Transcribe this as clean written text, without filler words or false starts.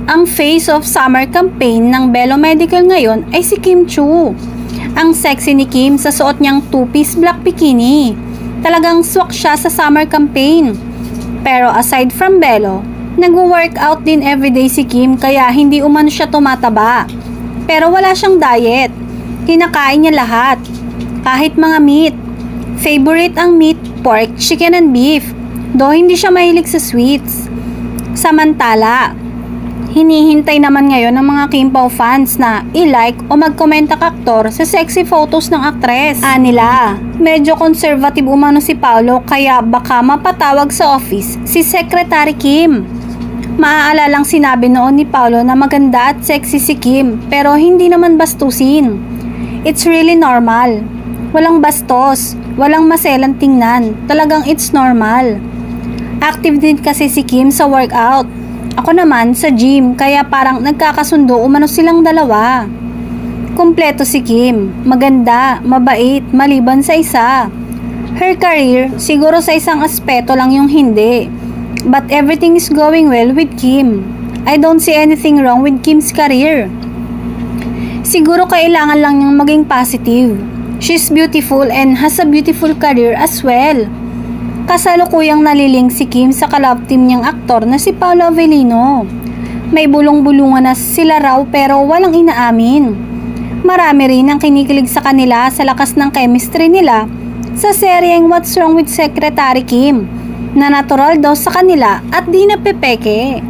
Ang face of summer campaign ng Belo Medical ngayon ay si Kim Chiu. Ang sexy ni Kim sa suot niyang two-piece black bikini. Talagang swak siya sa summer campaign. Pero aside from Belo, nag-workout din everyday si Kim kaya hindi umano siya tumataba. Pero wala siyang diet. Kinakain niya lahat. Kahit mga meat. Favorite ang meat, pork, chicken and beef. Though hindi siya mahilig sa sweets. Samantala, hinihintay naman ngayon ng mga Kim Pao fans na i-like o mag-comment ang aktor sa sexy photos ng aktres. Nila, medyo conservative umano si Paolo kaya baka mapatawag sa office si Secretary Kim. Maaalalang sinabi noon ni Paolo na maganda at sexy si Kim pero hindi naman bastusin. It's really normal. Walang bastos, walang maselang tingnan. Talagang it's normal. Active din kasi si Kim sa workout. Ako naman sa gym kaya parang nagkakasundo umano silang dalawa. Kumpleto si Kim, maganda, mabait, maliban sa isa. Her career, siguro sa isang aspeto lang yung hindi. But everything is going well with Kim. I don't see anything wrong with Kim's career. Siguro kailangan lang niyang maging positive. She's beautiful and has a beautiful career as well. Kasalukuyang naliling si Kim sa kalab team niyang aktor na si Paolo Avellino. May bulong-bulungan na sila raw pero walang inaamin. Marami rin ang kinikilig sa kanila sa lakas ng chemistry nila sa seryeng What's Wrong with Secretary Kim na natural daw sa kanila at di napepeke.